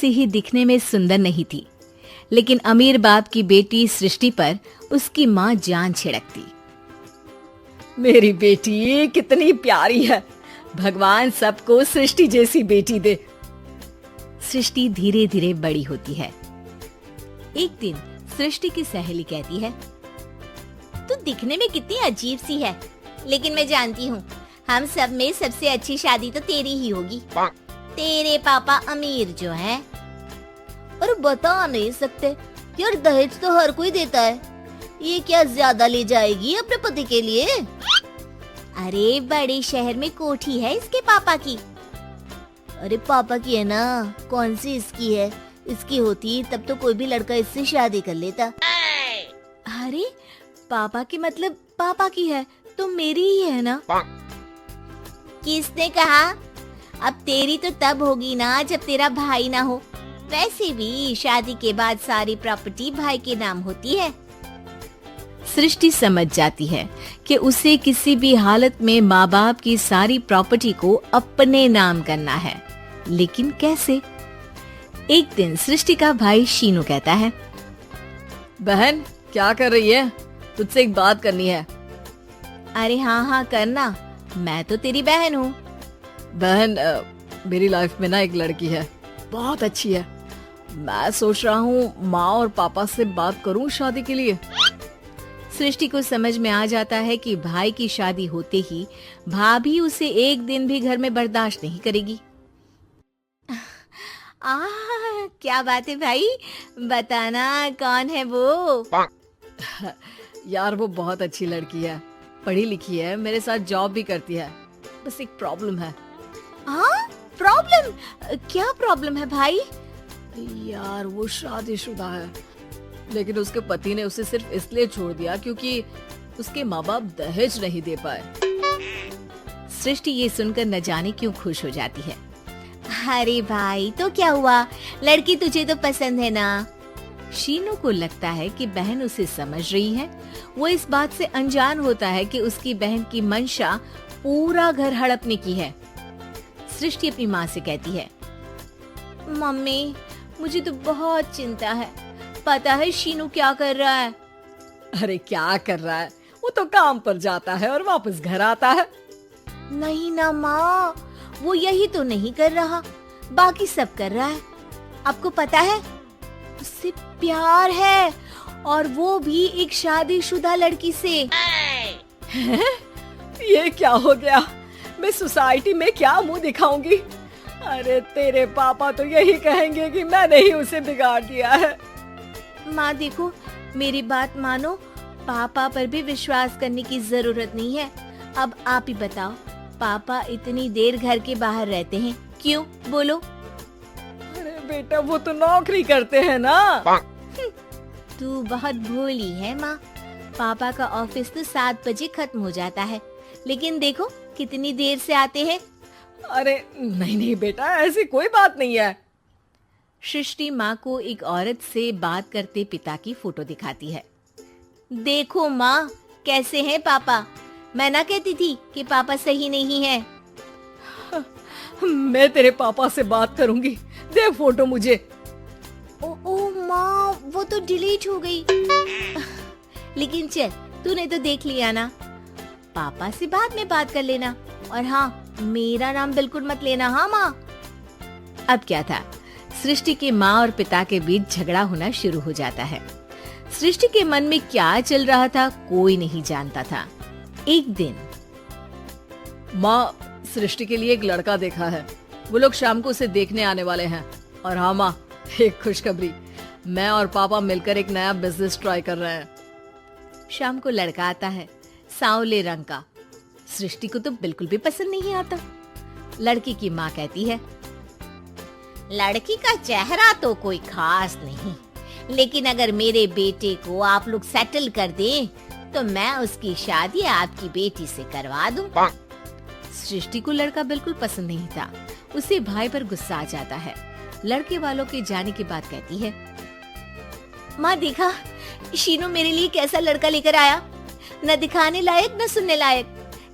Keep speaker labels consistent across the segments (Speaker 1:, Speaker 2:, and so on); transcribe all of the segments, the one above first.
Speaker 1: से ही दिखने में सुंदर नहीं थी, लेकिन अमीर बाप की बेटी सृष्टि पर उसकी माँ जान छिड़कती।
Speaker 2: मेरी बेटी कितनी प्यारी है, भगवान सबको सृष्टि जैसी बेटी दे।
Speaker 1: सृष्टि धीरे धीरे बड़ी होती है। एक दिन सृष्टि की सहेली कहती है,
Speaker 3: तू दिखने में कितनी अजीब सी है, लेकिन मैं जानती हूँ हम सब में सबसे अच्छी शादी तो तेरी ही होगी। तेरे पापा अमीर जो हैं। और बता नहीं सकते यार, दहेज तो हर कोई देता है, ये क्या ज्यादा ले जाएगी अपने पति के लिए? अरे बड़े शहर में कोठी है इसके पापा की। अरे पापा की है ना, कौन सी इसकी है? इसकी होती तब तो कोई भी लड़का इससे शादी कर लेता।
Speaker 1: अरे पापा की मतलब पापा की है तो मेरी ही है ना?
Speaker 3: किसने कहा? अब तेरी तो तब होगी ना जब तेरा भाई ना हो। वैसे भी शादी के बाद सारी प्रॉपर्टी भाई के नाम होती है।
Speaker 1: सृष्टि समझ जाती है कि उसे किसी भी हालत में माँ बाप की सारी प्रॉपर्टी को अपने नाम करना है, लेकिन कैसे? एक दिन सृष्टि का भाई शीनू कहता है,
Speaker 2: बहन क्या कर रही है? तुझसे एक बात करनी है।
Speaker 1: अरे हाँ हाँ करना, मैं तो तेरी बहन हूँ।
Speaker 2: बहन मेरी लाइफ में ना एक लड़की है, बहुत अच्छी है। मैं सोच रहा हूँ माँ और पापा से बात करूँ शादी के लिए।
Speaker 1: सृष्टि को समझ में आ जाता है कि भाई की शादी होते ही भाभी उसे एक दिन भी घर में बर्दाश्त नहीं करेगी।
Speaker 3: क्या बात है भाई, बताना कौन है वो?
Speaker 2: यार वो बहुत अच्छी लड़की है, पढ़ी लिखी है, मेरे साथ जॉब भी करती है। बस एक प्रॉब्लम है।
Speaker 3: प्रॉब्लम? क्या प्रॉब्लम है भाई?
Speaker 2: यार वो शादीशुदा है, लेकिन उसके पति ने उसे सिर्फ इसलिए छोड़ दिया क्योंकि उसके माँ बाप दहेज नहीं दे पाए।
Speaker 1: सृष्टि ये सुनकर न जाने क्यों खुश हो जाती है।
Speaker 3: अरे भाई तो क्या हुआ, लड़की तुझे तो पसंद है ना?
Speaker 1: शीनू को लगता है कि बहन उसे समझ रही है। वो इस बात से अनजान होता है कि उसकी बहन की मंशा पूरा घर हड़पने की है। सृष्टि अपनी माँ से कहती है,
Speaker 3: मम्मी मुझे तो बहुत चिंता है, पता है शीनू क्या कर रहा है?
Speaker 2: अरे क्या कर रहा है, वो तो काम पर जाता है और वापस घर आता है।
Speaker 3: नहीं ना माँ, वो यही तो नहीं कर रहा, बाकी सब कर रहा है। आपको पता है उससे प्यार है, और वो भी एक शादीशुदा लड़की से।
Speaker 2: ये क्या हो गया, मैं सोसाइटी में क्या मुंह दिखाऊंगी? अरे तेरे पापा तो यही कहेंगे कि मैंने ही उसे बिगाड़ दिया है।
Speaker 3: माँ देखो, मेरी बात मानो, पापा पर भी विश्वास करने की जरूरत नहीं है। अब आप ही बताओ, पापा इतनी देर घर के बाहर रहते हैं क्यों? बोलो।
Speaker 2: अरे बेटा वो तो नौकरी करते हैं ना।
Speaker 3: तू बहुत भोली है माँ, पापा का ऑफिस तो 7 बजे खत्म हो जाता है, लेकिन देखो कितनी देर से आते हैं।
Speaker 2: अरे नहीं नहीं बेटा, ऐसी कोई बात नहीं है।
Speaker 1: सृष्टि माँ को एक औरत से बात करते पिता की फोटो दिखाती है।
Speaker 3: देखो माँ कैसे हैं पापा, मैं ना कहती थी कि पापा सही नहीं है।
Speaker 2: मैं तेरे पापा से बात करूंगी, दे फोटो मुझे।
Speaker 3: ओ माँ, वो तो डिलीट हो गई। लेकिन चल, तूने तो देख लिया ना, पापा से बाद में बात कर लेना। और हाँ, मेरा नाम बिल्कुल मत लेना। हाँ माँ।
Speaker 1: अब क्या था, सृष्टि के माँ और पिता के बीच झगड़ा होना शुरू हो जाता है। सृष्टि के मन में क्या चल रहा था कोई नहीं जानता था। एक दिन,
Speaker 2: माँ सृष्टि के लिए एक लड़का देखा है, वो लोग शाम को उसे देखने आने वाले हैं। और हाँ माँ, एक खुशखबरी, मैं और पापा मिलकर एक नया बिजनेस ट्राई कर रहे हैं।
Speaker 1: शाम को लड़का आता है, सांवले रंग का। सृष्टि को तो बिल्कुल भी पसंद नहीं आता। लड़की की माँ कहती है,
Speaker 3: लड़की का चेहरा तो कोई खास नहीं, लेकिन अगर मेरे बेटे को आप लोग सेटल कर दें तो मैं उसकी शादी आपकी बेटी से करवा दूं।
Speaker 1: सृष्टि को लड़का बिल्कुल पसंद नहीं था। उसे भाई पर गुस्सा आ जाता है। लड़के वालों के जाने के बाद कहती है,
Speaker 3: माँ देखा शीनू मेरे लिए कैसा लड़का लेकर आया, न दिखाने लायक न सुनने लायक,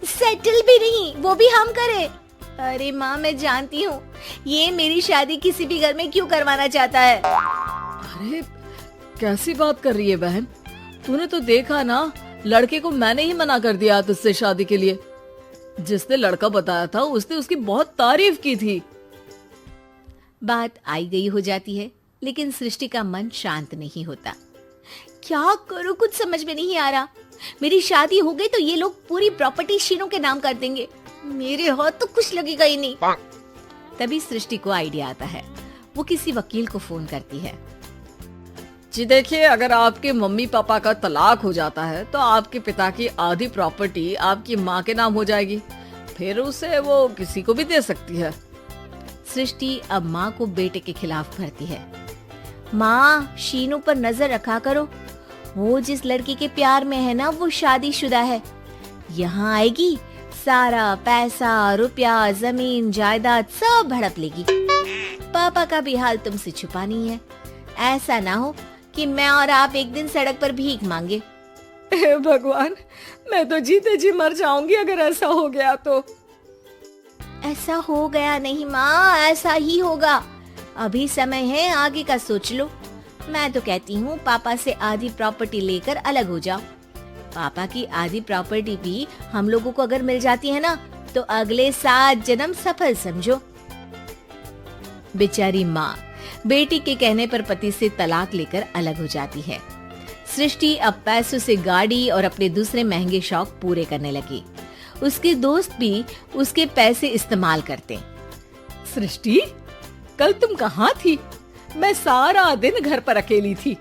Speaker 3: सेटल भी नहीं, वो भी हम करे। अरे माँ मैं जानती हूँ ये मेरी शादी किसी भी घर में क्यों करवाना चाहता है?
Speaker 2: अरे कैसी बात कर रही है बहन, तूने तो देखा ना, लड़के को मैंने ही मना कर दिया तुझसे शादी के लिए। जिसने लड़का बताया था उसने उसकी बहुत तारीफ की थी।
Speaker 1: बात आई गई हो जाती है, लेकिन सृष्टि का मन शांत नहीं होता। क्या करूं, कुछ समझ में नहीं आ रहा। मेरी शादी हो गई तो ये लोग पूरी प्रॉपर्टी शीनू के नाम कर देंगे, मेरे हाथ तो कुछ लगेगा ही नहीं। तभी सृष्टि को आइडिया आता है। वो किसी वकील को फोन करती है।
Speaker 2: जी देखिए, अगर आपके मम्मी पापा का तलाक हो जाता है तो आपके पिता की आधी प्रॉपर्टी आपकी माँ के नाम हो जाएगी, फिर उसे वो किसी को भी दे सकती है।
Speaker 1: सृष्टि अब माँ को बेटे के खिलाफ भरती है। माँ, शीनू पर नजर रखा करो, वो जिस लड़की के प्यार में है ना वो शादीशुदा है। यहाँ आएगी, सारा पैसा, रुपया, जमीन, जायदाद सब हड़प लेगी। पापा का भी हाल तुमसे छुपा नहीं है। ऐसा ना हो कि मैं और आप एक दिन सड़क पर भीख मांगे।
Speaker 2: हे भगवान, मैं तो जीते जी मर जाऊंगी अगर ऐसा हो गया तो।
Speaker 1: ऐसा हो गया नहीं माँ, ऐसा ही होगा। अभी समय है, आगे का सोच लो। मैं तो कहती हूँ पापा से आधी प्रॉपर्टी लेकर अलग हो जाओ। पापा की आधी प्रॉपर्टी भी हम लोगों को अगर मिल जाती है ना तो अगले 7 जन्म सफल समझो। बेचारी माँ बेटी के कहने पर पति से तलाक लेकर अलग हो जाती है। सृष्टि अब पैसों से गाड़ी और अपने दूसरे महंगे शौक पूरे करने लगी। उसके दोस्त भी उसके पैसे इस्तेमाल करते।
Speaker 2: सृष्टि, कल तुम कहाँ थी? मैं सारा दिन घर पर अकेली थी।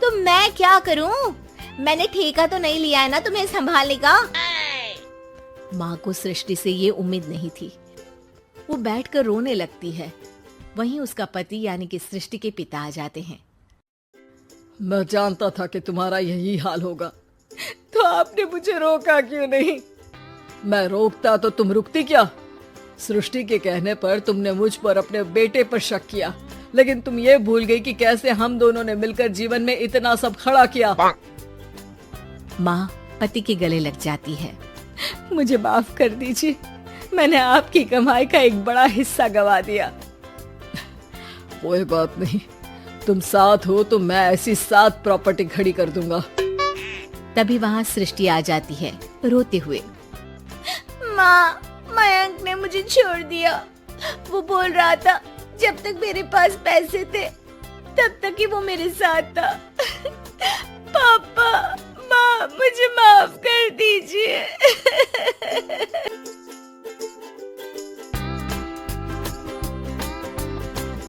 Speaker 3: तो मैं क्या करूं? मैंने ठेका तो नहीं लिया है ना तुम्हें संभालने का।
Speaker 1: माँ को सृष्टि से ये उम्मीद नहीं थी। वो बैठकर रोने लगती है। वहीं उसका पति यानी कि सृष्टि के पिता आ जाते हैं।
Speaker 2: मैं जानता था कि तुम्हारा यही हाल होगा, तो आपने मुझे रोका क्यों नहीं? मैं रोकता तो तुम रुकती क्या? सृष्टि के कहने पर तुमने मुझ पर अपने बेटे पर शक किया, लेकिन तुम ये भूल गई कि कैसे हम दोनों ने मिलकर जीवन में इतना सब खड़ा किया।
Speaker 1: माँ पति के गले लग जाती है।
Speaker 2: मुझे माफ कर दीजिए, मैंने आपकी कमाई का एक बड़ा हिस्सा गवा दिया। कोई बात नहीं, तुम साथ हो तो मैं ऐसी 7 प्रॉपर्टी खड़ी कर दूंगा।
Speaker 1: तभी वहाँ सृष्टि आ जाती है रोते हुए।
Speaker 3: माँ, मयंक ने मुझे छोड़ दिया। वो बोल रहा था जब तक मेरे पास पैसे थे तब तक ही वो मेरे साथ था। पापा, माँ, मुझे माफ कर दीजिए।